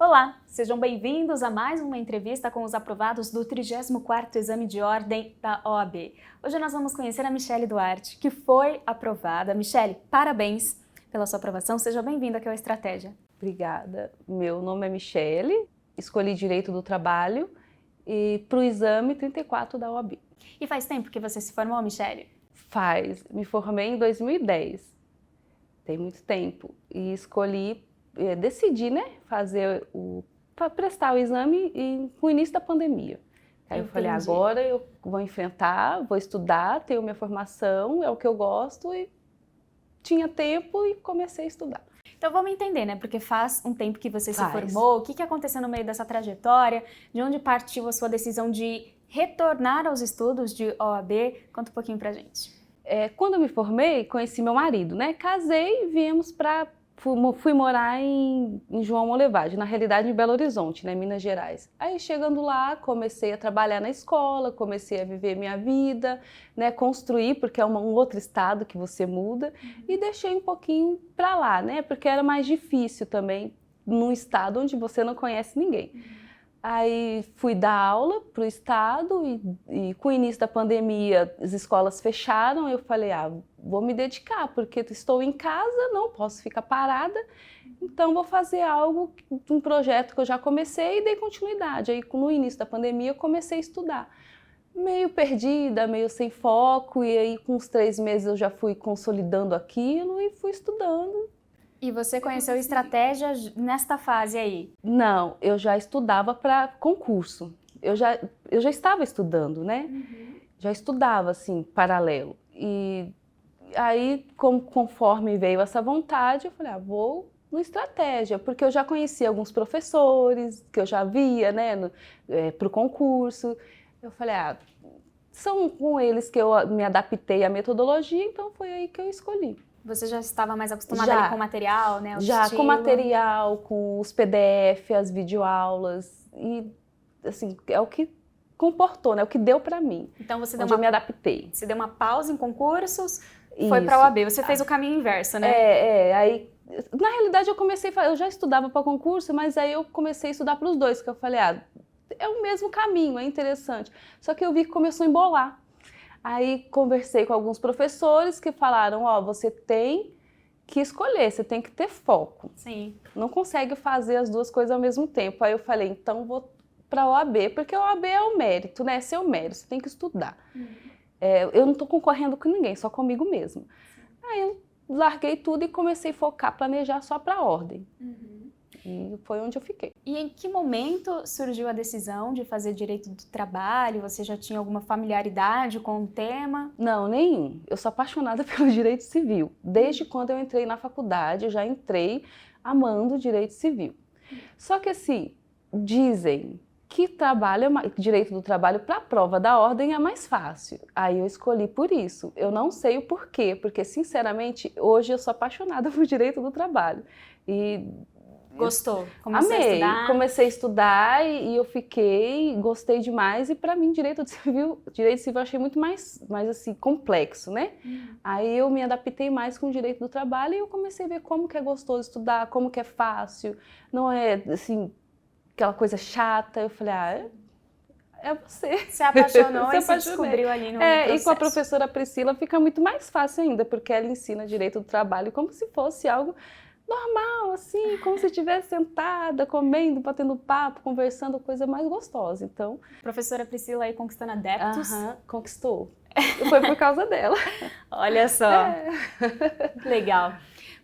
Olá, sejam bem-vindos a mais uma entrevista com os aprovados do 34º Exame de Ordem da OAB. Hoje nós vamos conhecer a Michele Duarte, que foi aprovada. Michele, parabéns pela sua aprovação, seja bem-vinda aqui ao Estratégia. Obrigada. Meu nome é Michele, escolhi Direito do Trabalho e para o exame 34 da OAB. E faz tempo que você se formou, Michele? Me formei em 2010, tem muito tempo, e decidi, prestar o exame com o início da pandemia. Aí eu falei, agora eu vou enfrentar, vou estudar, tenho minha formação, é o que eu gosto, e tinha tempo e comecei a estudar. Então vamos entender, né? Porque faz um tempo que você se formou, o que aconteceu no meio dessa trajetória, de onde partiu a sua decisão de retornar aos estudos de OAB? Conta um pouquinho pra gente. Quando eu me formei, conheci meu marido, né? Casei e fui morar em João Molevade, na realidade em Belo Horizonte, né, Minas Gerais. Aí chegando lá, comecei a trabalhar na escola, comecei a viver minha vida, né, construir, porque é um outro estado que você muda, e deixei um pouquinho para lá, né, porque era mais difícil também num estado onde você não conhece ninguém. Aí fui dar aula para o estado e com o início da pandemia as escolas fecharam, eu falei, vou me dedicar, porque estou em casa, não posso ficar parada, então vou fazer um projeto que eu já comecei e dei continuidade. Aí no início da pandemia eu comecei a estudar, meio perdida, meio sem foco, e aí com uns 3 meses eu já fui consolidando aquilo e fui estudando. E você conheceu Estratégia nesta fase aí? Não, eu já estudava para concurso. Eu já estava estudando, né? Já estudava, assim, paralelo. E aí, conforme veio essa vontade, eu falei, vou no Estratégia, porque eu já conhecia alguns professores, que eu já via, né, para o concurso. Eu falei, são com eles que eu me adaptei à metodologia, então foi aí que eu escolhi. Você já estava mais acostumada ali com o material, né? Com o material, com os PDF, as videoaulas, e assim, é o que comportou, né? O que deu para mim. Então você eu me adaptei. Você deu uma pausa em concursos, foi para a OAB. Você fez o caminho inverso, né? Aí, na realidade eu já estudava para concurso, mas aí eu comecei a estudar para os dois, que eu falei, é o mesmo caminho, é interessante. Só que eu vi que começou a embolar. Aí conversei com alguns professores que falaram, você tem que escolher, você tem que ter foco. Sim. Não consegue fazer as duas coisas ao mesmo tempo. Aí eu falei, então vou para a OAB, porque a OAB é o mérito, né? É seu mérito, você tem que estudar. Eu não estou concorrendo com ninguém, só comigo mesmo. Aí eu larguei tudo e comecei a focar, planejar só para a ordem. E foi onde eu fiquei. E em que momento surgiu a decisão de fazer Direito do Trabalho? Você já tinha alguma familiaridade com o tema? Não, nenhum. Eu sou apaixonada pelo Direito Civil. Desde quando eu entrei na faculdade, eu já entrei amando o Direito Civil. Só que assim, dizem que Direito do Trabalho para a prova da ordem é mais fácil. Aí eu escolhi por isso. Eu não sei o porquê, porque sinceramente, hoje eu sou apaixonada por Direito do Trabalho. Gostou? Amei, comecei a estudar e eu gostei demais, e para mim Direito Civil eu achei muito mais assim, complexo, né? Aí eu me adaptei mais com o Direito do Trabalho e eu comecei a ver como que é gostoso estudar, como que é fácil, não é assim, aquela coisa chata. Eu falei, é você. Se apaixonou e se descobriu ali no processo. E com a professora Priscila fica muito mais fácil ainda, porque ela ensina Direito do Trabalho como se fosse algo normal, assim, como se estivesse sentada, comendo, batendo papo, conversando, coisa mais gostosa. Então, professora Priscila aí conquistando adeptos. Conquistou. Foi por causa dela. Olha só. Legal.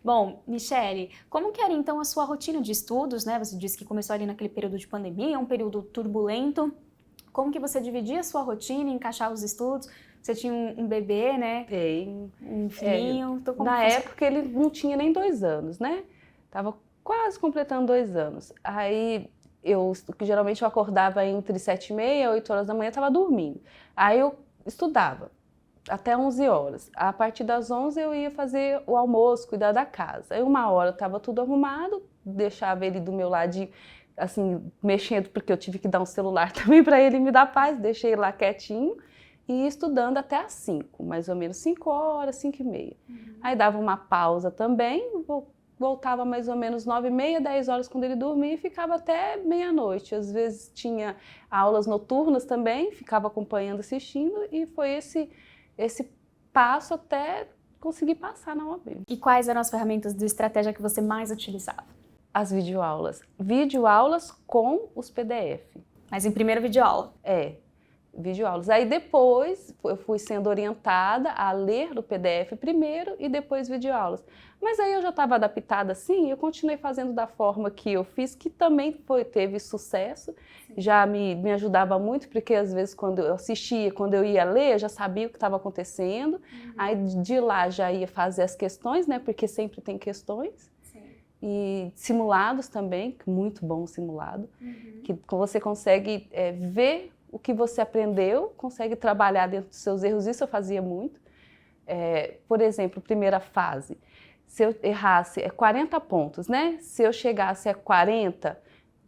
Bom, Michele, como que era então a sua rotina de estudos, né? Você disse que começou ali naquele período de pandemia, um período turbulento. Como que você dividia a sua rotina, encaixava os estudos? Você tinha um bebê, né? Tem. Um filhinho. Então, na época ele não tinha nem 2 anos, né? Tava quase completando 2 anos. Aí geralmente eu acordava entre 7h30 e 8 horas da manhã, estava dormindo. Aí eu estudava até 11 horas. A partir das 11 eu ia fazer o almoço, cuidar da casa. Aí 1 hora estava tudo arrumado, deixava ele do meu lado, assim, mexendo, porque eu tive que dar um celular também para ele me dar paz, deixei ele lá quietinho. E ia estudando até às 5, mais ou menos 5 horas, 5h30. Aí dava uma pausa também, voltava mais ou menos 9h30, 10 horas quando ele dormia e ficava até meia-noite. Às vezes tinha aulas noturnas também, ficava acompanhando, assistindo, e foi esse passo até conseguir passar na OAB. E quais eram as ferramentas de estratégia que você mais utilizava? As videoaulas. Videoaulas com os PDF. Mas em primeiro videoaula? Videoaulas. Aí depois eu fui sendo orientada a ler o PDF primeiro e depois videoaulas. Mas aí eu já estava adaptada assim, eu continuei fazendo da forma que eu fiz, que também teve sucesso. Sim. Já me ajudava muito, porque às vezes quando eu assistia, quando eu ia ler, eu já sabia o que estava acontecendo. Aí de lá já ia fazer as questões, né? Porque sempre tem questões. Sim. E simulados também, muito bom o simulado, que você consegue ver o que você aprendeu, consegue trabalhar dentro dos seus erros. Isso eu fazia muito. Por exemplo, primeira fase, se eu errasse 40 pontos, né? Se eu chegasse a 40,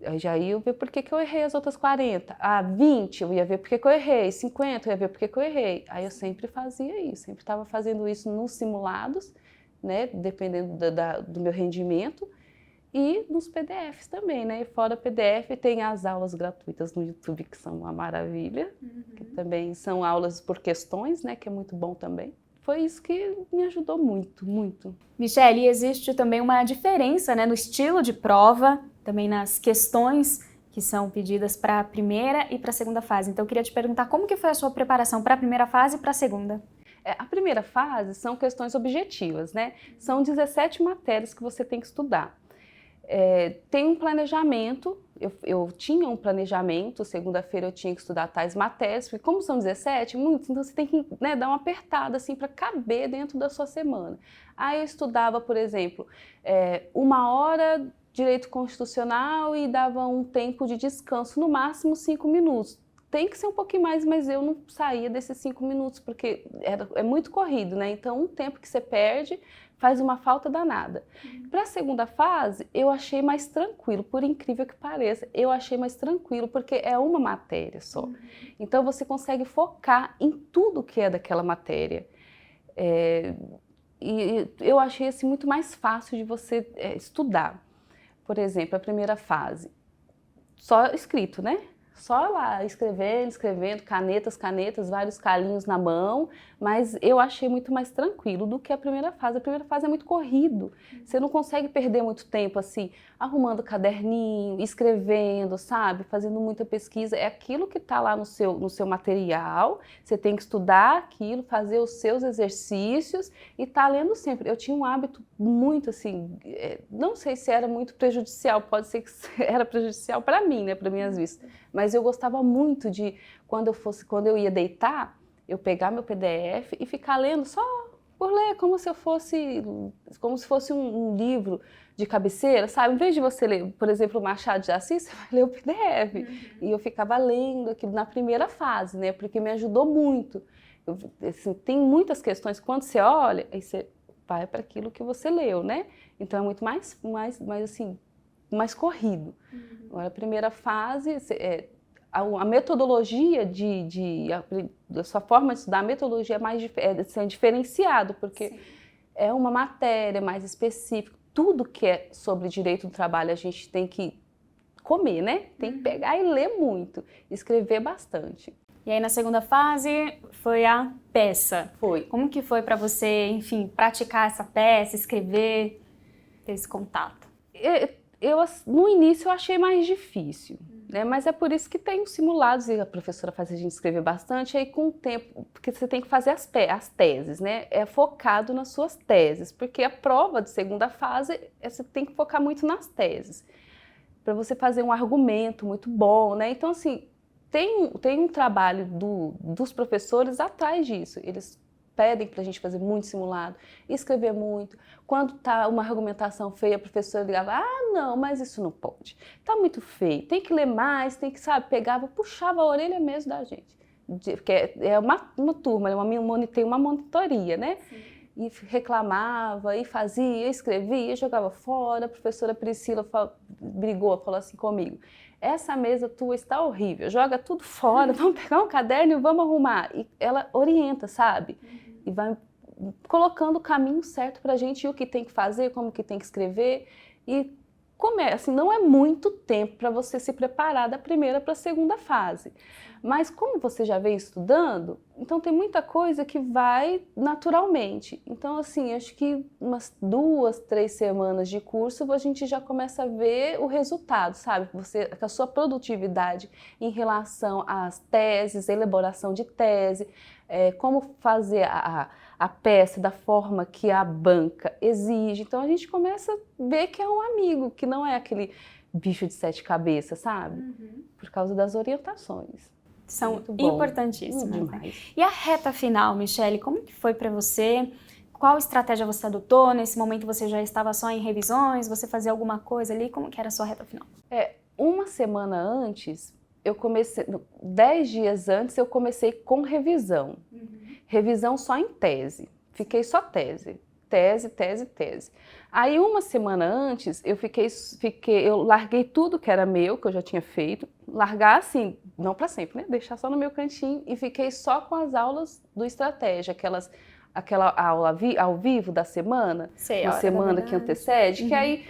eu já ia ver por que eu errei as outras 40. A 20, eu ia ver por que eu errei. 50, eu ia ver por que eu errei. Aí eu sempre fazia isso, sempre estava fazendo isso nos simulados, né? Dependendo do meu rendimento. E nos PDFs também, né? E fora PDF tem as aulas gratuitas no YouTube, que são uma maravilha, que também são aulas por questões, né? Que é muito bom também. Foi isso que me ajudou muito, muito. Michele, existe também uma diferença, né, no estilo de prova, também nas questões que são pedidas para a primeira e para a segunda fase. Então eu queria te perguntar como que foi a sua preparação para a primeira fase e para a segunda? A primeira fase são questões objetivas, né? São 17 matérias que você tem que estudar. Tem um planejamento, eu tinha um planejamento, segunda-feira eu tinha que estudar tais matérias, porque como são 17, muitos, então você tem que, né, dar uma apertada assim para caber dentro da sua semana. Aí eu estudava, por exemplo, 1 hora direito constitucional e dava um tempo de descanso, no máximo 5 minutos. Tem que ser um pouquinho mais, mas eu não saía desses 5 minutos, porque é muito corrido, né? Então, um tempo que você perde faz uma falta danada. Para a segunda fase, eu achei mais tranquilo, por incrível que pareça, eu achei mais tranquilo, porque é uma matéria só. Então, você consegue focar em tudo que é daquela matéria. E eu achei assim, muito mais fácil de você estudar. Por exemplo, a primeira fase, só escrito, né? Só lá, escrevendo, canetas, vários calinhos na mão, mas eu achei muito mais tranquilo do que a primeira fase. A primeira fase é muito corrido, você não consegue perder muito tempo assim, arrumando caderninho, escrevendo, sabe? Fazendo muita pesquisa, é aquilo que está lá no seu material, você tem que estudar aquilo, fazer os seus exercícios e tá lendo sempre. Eu tinha um hábito muito assim, não sei se era muito prejudicial, pode ser que era prejudicial para mim, né, para minhas vistas, mas eu gostava muito de, quando eu ia deitar, eu pegar meu PDF e ficar lendo só por ler, como se fosse um livro de cabeceira, sabe? Em vez de você ler, por exemplo, o Machado de Assis, você vai ler o PDF. E eu ficava lendo aquilo na primeira fase, né? Porque me ajudou muito. Assim, tem muitas questões, quando você olha, aí você vai para aquilo que você leu, né? Então é muito mais assim, mais corrido. Agora, a primeira fase, a metodologia a sua forma de estudar, a metodologia é mais diferenciado, porque sim, é uma matéria mais específica. Tudo que é sobre direito do trabalho a gente tem que comer, né? Tem que pegar e ler muito, escrever bastante. E aí na segunda fase foi a peça. Foi. Como que foi para você, enfim, praticar essa peça, escrever, ter esse contato? No início eu achei mais difícil, né? Mas é por isso que tem os simulados e a professora faz a gente escrever bastante, aí com o tempo, porque você tem que fazer as teses, né? É focado nas suas teses, porque a prova de segunda fase, você tem que focar muito nas teses, para você fazer um argumento muito bom, né? Então, assim, tem um trabalho dos professores atrás disso, eles pedem para a gente fazer muito simulado, escrever muito. Quando tá uma argumentação feia, a professora ligava, não, mas isso não pode, tá muito feio, tem que ler mais, tem que, sabe, pegava, puxava a orelha mesmo da gente. Porque é uma turma, tem uma monitoria, né? Sim. E reclamava, e fazia, escrevia, jogava fora. A professora Priscila falou assim comigo, essa mesa tua está horrível, joga tudo fora, vamos pegar um caderno e vamos arrumar. E ela orienta, sabe? E vai colocando o caminho certo para a gente, o que tem que fazer, como que tem que escrever. E assim, não é muito tempo para você se preparar da primeira para a segunda fase. Mas como você já vem estudando, então tem muita coisa que vai naturalmente. Então, assim, acho que umas 2, 3 semanas de curso a gente já começa a ver o resultado, sabe? A sua produtividade em relação às teses, a elaboração de tese, como fazer a peça da forma que a banca exige. Então a gente começa a ver que é um amigo, que não é aquele bicho de 7 cabeças, sabe? Por causa das orientações. São importantíssimas. Demais. Né? E a reta final, Michele, como que foi para você? Qual estratégia você adotou? Nesse momento você já estava só em revisões? Você fazia alguma coisa ali? Como que era a sua reta final? Uma semana antes, eu comecei, 10 dias antes eu comecei com revisão. Revisão só em tese. Fiquei só tese. Tese. Aí uma semana antes eu larguei tudo que era meu, que eu já tinha feito, largar assim, não para sempre, né? Deixar só no meu cantinho e fiquei só com as aulas do Estratégia, aquela aula ao vivo da semana, uma semana que antecede, que aí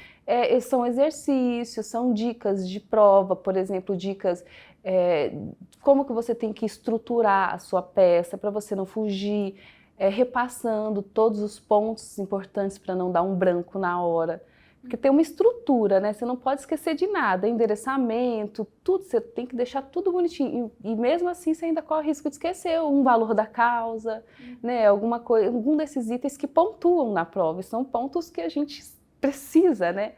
são exercícios, são dicas de prova, por exemplo, dicas como que você tem que estruturar a sua peça para você não fugir, repassando todos os pontos importantes para não dar um branco na hora. Porque tem uma estrutura, né? Você não pode esquecer de nada, endereçamento, tudo, você tem que deixar tudo bonitinho. E mesmo assim você ainda corre risco de esquecer um valor da causa, né? Alguma coisa, algum desses itens que pontuam na prova, e são pontos que a gente precisa, né?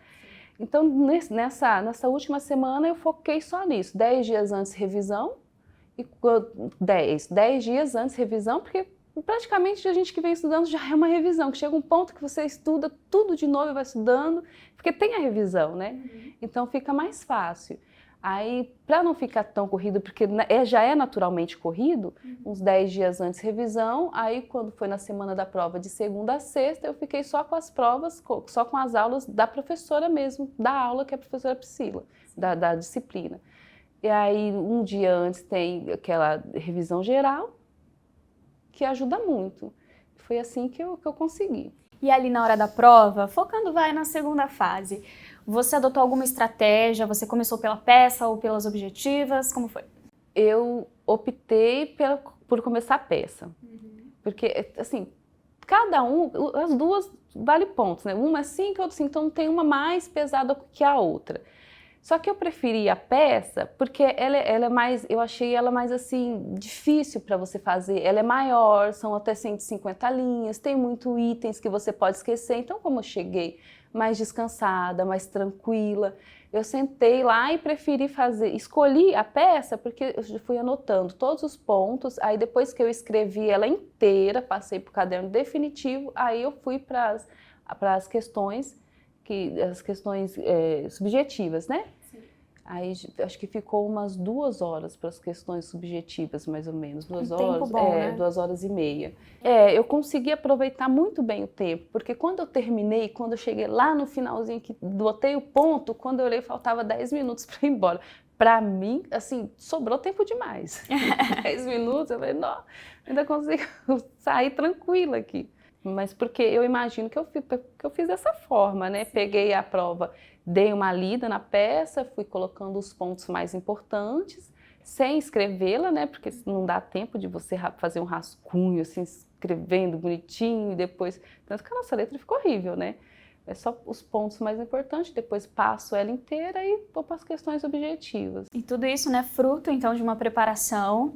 Então, nessa última semana eu foquei só nisso, 10 dias antes revisão, e 10 dias antes revisão, porque praticamente a gente que vem estudando já é uma revisão, que chega um ponto que você estuda tudo de novo e vai estudando, porque tem a revisão, né? Então fica mais fácil. Aí, para não ficar tão corrido, porque já é naturalmente corrido, uns 10 dias antes revisão, aí quando foi na semana da prova de segunda a sexta, eu fiquei só com as provas, só com as aulas da professora mesmo, da aula, que é a professora Priscila, da disciplina. E aí, um dia antes tem aquela revisão geral, que ajuda muito. Foi assim que eu consegui. E ali na hora da prova, focando na segunda fase, você adotou alguma estratégia? Você começou pela peça ou pelas objetivas? Como foi? Eu optei por começar a peça. Porque, assim, as duas vale pontos, né? Uma é 5, a outra 5, então tem uma mais pesada que a outra. Só que eu preferi a peça porque ela é mais, eu achei ela mais assim, difícil para você fazer. Ela é maior, são até 150 linhas, tem muitos itens que você pode esquecer. Então, como eu cheguei mais descansada, mais tranquila, eu sentei lá e preferi escolhi a peça porque eu fui anotando todos os pontos, aí depois que eu escrevi ela inteira, passei para o caderno definitivo, aí eu fui para as questões, as questões subjetivas, né? Sim. Aí acho que ficou umas 2 horas para as questões subjetivas, mais ou menos. 2 horas, tempo bom, né? 2 horas e meia. Eu consegui aproveitar muito bem o tempo, porque quando eu terminei, quando eu cheguei lá no finalzinho, que botei o ponto, quando eu olhei, faltava 10 minutos para ir embora. Para mim, assim, sobrou tempo demais. 10 minutos, eu falei, não, ainda consigo sair tranquila aqui. Mas porque eu imagino que eu fiz dessa forma, né? Peguei a prova, dei uma lida na peça, fui colocando os pontos mais importantes, sem escrevê-la, né? Porque não dá tempo de você fazer um rascunho, assim, escrevendo bonitinho e depois... Tanto que a nossa letra ficou horrível, né? É só os pontos mais importantes, depois passo ela inteira e vou para as questões objetivas. E tudo isso, né, fruto, então, de uma preparação...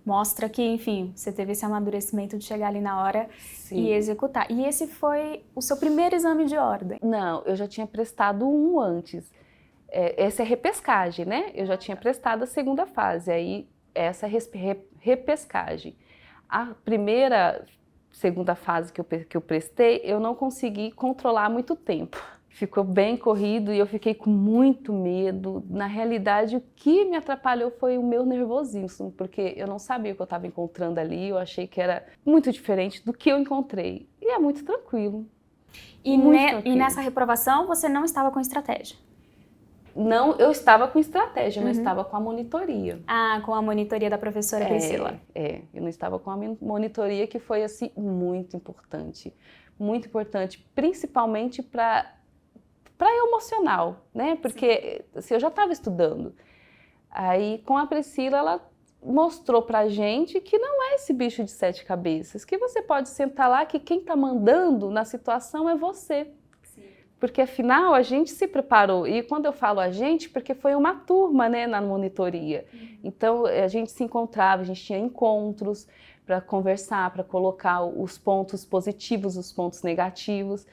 Mostra que, enfim, você teve esse amadurecimento de chegar ali na hora e executar. E esse foi o seu primeiro exame de ordem? Não, eu já tinha prestado um antes. Essa é repescagem, né? Eu já tinha prestado a segunda fase, aí essa repescagem. A segunda fase que eu prestei, eu não consegui controlar muito tempo. Ficou bem corrido e eu fiquei com muito medo. Na realidade, o que me atrapalhou foi o meu nervosismo, porque eu não sabia o que eu estava encontrando ali, eu achei que era muito diferente do que eu encontrei. E é muito tranquilo. E nessa reprovação, você não estava com estratégia? Não, eu estava com estratégia, mas estava com a monitoria. Ah, com a monitoria da professora Priscila. Eu não estava com a monitoria, que foi assim muito importante, principalmente para emocional, né? Porque assim, eu já estava estudando. Aí com a Priscila, ela mostrou pra gente que não é esse bicho de 7 cabeças, que você pode sentar lá, que quem está mandando na situação é você. Porque afinal a gente se preparou, e quando eu falo a gente, porque foi uma turma, né, na monitoria. Então a gente se encontrava, a gente tinha encontros para conversar, para colocar os pontos positivos, os pontos negativos,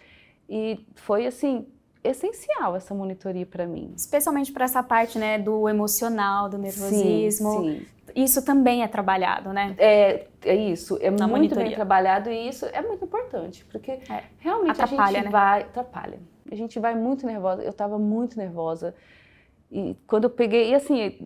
e foi assim essencial essa monitoria para mim. Especialmente para essa parte, né, do emocional, do nervosismo. Sim. Isso também é trabalhado, né? É isso, é Na muito monitoria. bem trabalhado, e isso é muito importante, porque realmente atrapalha, a gente né? atrapalha. A gente vai muito nervosa, eu estava muito nervosa, e quando eu peguei, e assim,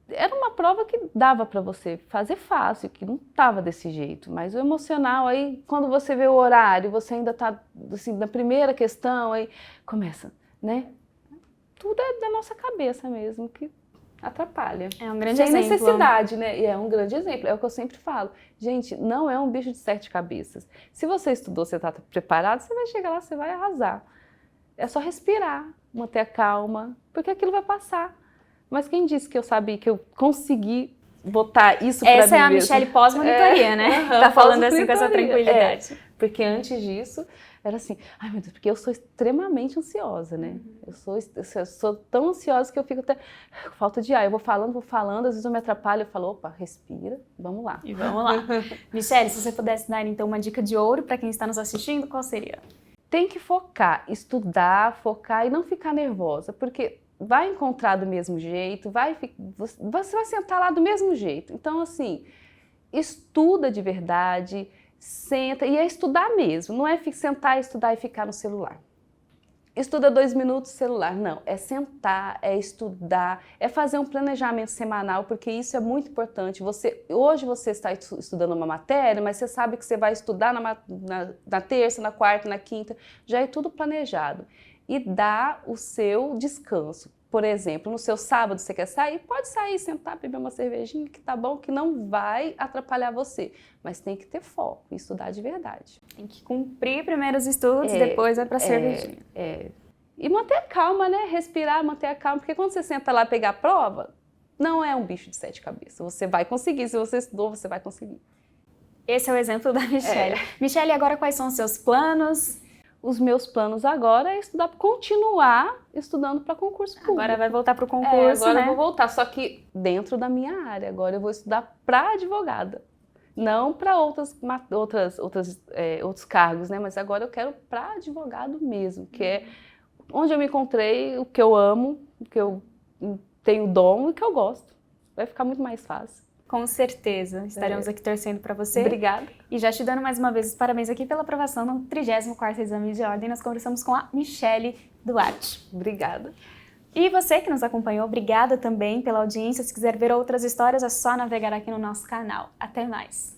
era uma prova que dava para você fazer fácil, que não estava desse jeito, mas o emocional, aí quando você vê o horário, você ainda está assim, na primeira questão, aí começa, né? Tudo é da nossa cabeça mesmo, que atrapalha. É um grande Sem exemplo. necessidade, né? E é um grande exemplo, é o que eu sempre falo. Gente, não é um bicho de 7 cabeças. Se você estudou, você está preparado, você vai chegar lá, você vai arrasar. É só respirar, manter a calma, porque aquilo vai passar. Mas quem disse que eu sabia, que eu consegui botar isso para mim Essa é a mesma? Michele pós-monitoria, né? Tá falando assim com essa tranquilidade. Porque antes disso, era assim, ai meu Deus, porque eu sou extremamente ansiosa, né? Eu sou tão ansiosa que eu fico até com falta de ar. Eu vou falando, às vezes eu me atrapalho, eu falo, opa, respira, vamos lá. E vamos lá. Michele, se você pudesse dar então uma dica de ouro para quem está nos assistindo, qual seria? Tem que focar, estudar, focar e não ficar nervosa, porque vai encontrar do mesmo jeito, você vai sentar lá do mesmo jeito. Então, assim, estuda de verdade, senta, e é estudar mesmo, não é sentar, estudar e ficar no celular. Estuda 2 minutos celular, não, é sentar, é estudar, é fazer um planejamento semanal, porque isso é muito importante. Hoje você está estudando uma matéria, mas você sabe que você vai estudar na terça, na quarta, na quinta, já é tudo planejado. E dá o seu descanso. Por exemplo, no seu sábado você quer sair, pode sair, sentar, beber uma cervejinha, que tá bom, que não vai atrapalhar você. Mas tem que ter foco e estudar de verdade. Tem que cumprir primeiro os estudos, depois vai pra cervejinha. E manter a calma, né? Respirar, manter a calma, porque quando você senta lá pegar a prova, não é um bicho de 7 cabeças. Você vai conseguir, se você estudou, você vai conseguir. Esse é o exemplo da Michele. Michele, agora quais são os seus planos? Os meus planos agora é continuar estudando para concurso público. Agora vai voltar para o concurso, agora né? eu vou voltar, só que dentro da minha área. Agora eu vou estudar para advogada, não para outros cargos, né? Mas agora eu quero para advogado mesmo, que é onde eu me encontrei, o que eu amo, o que eu tenho dom e o que eu gosto. Vai ficar muito mais fácil. Com certeza. Estaremos aqui torcendo para você. Obrigada. E já te dando mais uma vez os parabéns aqui pela aprovação no 34º Exame de Ordem. Nós conversamos com a Michele Duarte. Obrigada. E você que nos acompanhou, obrigada também pela audiência. Se quiser ver outras histórias, é só navegar aqui no nosso canal. Até mais.